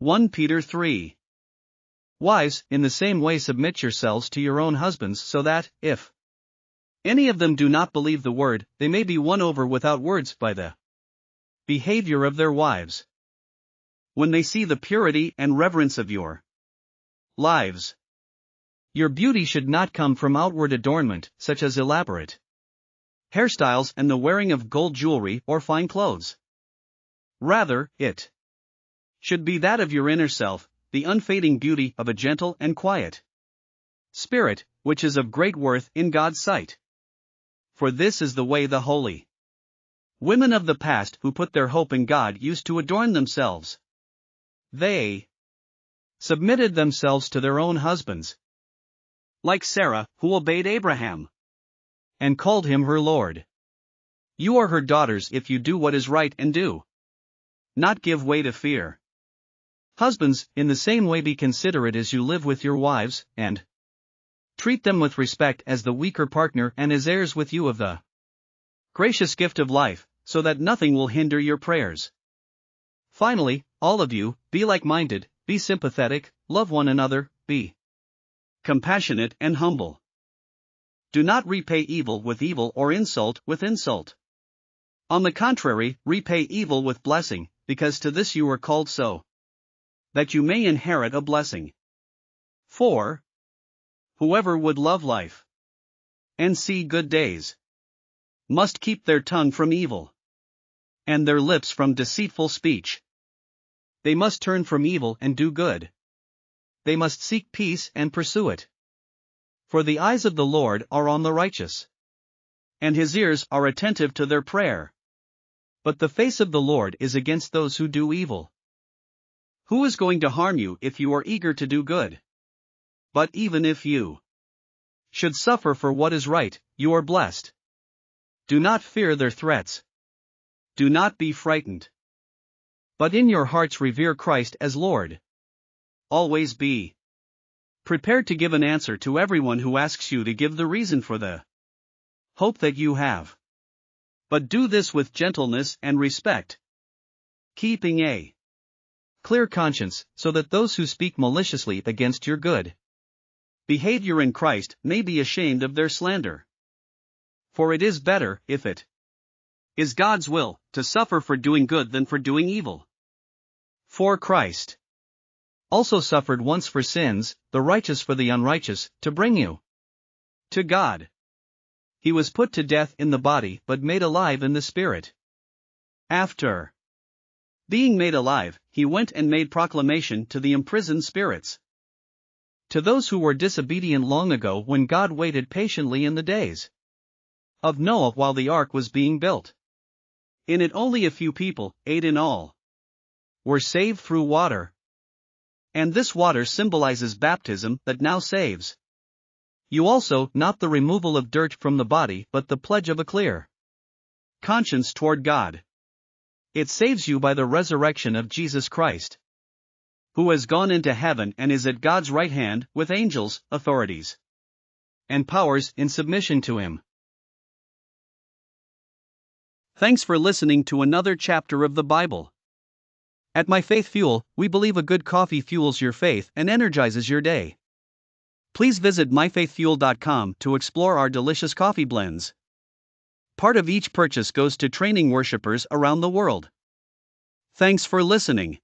1 Peter 3. Wives, in the same way submit yourselves to your own husbands, so that, if any of them do not believe the word, they may be won over without words by the behavior of their wives, when they see the purity and reverence of your lives. Your beauty should not come from outward adornment, such as elaborate hairstyles and the wearing of gold jewelry or fine clothes. Rather, it should be that of your inner self, the unfading beauty of a gentle and quiet spirit, which is of great worth in God's sight. For this is the way the holy women of the past who put their hope in God used to adorn themselves. They submitted themselves to their own husbands, like Sarah, who obeyed Abraham and called him her Lord. You are her daughters if you do what is right and do not give way to fear. Husbands, in the same way be considerate as you live with your wives, and treat them with respect as the weaker partner and as heirs with you of the gracious gift of life, so that nothing will hinder your prayers. Finally, all of you, be like-minded, be sympathetic, love one another, be compassionate and humble. Do not repay evil with evil or insult with insult. On the contrary, repay evil with blessing, because to this you were called, so that you may inherit a blessing. For whoever would love life and see good days must keep their tongue from evil and their lips from deceitful speech. They must turn from evil and do good. They must seek peace and pursue it. For the eyes of the Lord are on the righteous, and his ears are attentive to their prayer. But the face of the Lord is against those who do evil. Who is going to harm you if you are eager to do good? But even if you should suffer for what is right, you are blessed. Do not fear their threats. Do not be frightened. But in your hearts revere Christ as Lord. Always be prepared to give an answer to everyone who asks you to give the reason for the hope that you have. But do this with gentleness and respect, keeping a clear conscience, so that those who speak maliciously against your good behavior in Christ may be ashamed of their slander. For it is better, if it is God's will, to suffer for doing good than for doing evil. For Christ also suffered once for sins, the righteous for the unrighteous, to bring you to God. He was put to death in the body but made alive in the spirit. After being made alive, he went and made proclamation to the imprisoned spirits, to those who were disobedient long ago when God waited patiently in the days of Noah while the ark was being built. In it only a few people, 8 in all, were saved through water. And this water symbolizes baptism that now saves you also, not the removal of dirt from the body but the pledge of a clear conscience toward God. It saves you by the resurrection of Jesus Christ, who has gone into heaven and is at God's right hand, with angels, authorities, and powers in submission to him. Thanks for listening to another chapter of the Bible. At My Faith Fuel, we believe a good coffee fuels your faith and energizes your day. Please visit myfaithfuel.com to explore our delicious coffee blends. Part of each purchase goes to training worshipers around the world. Thanks for listening.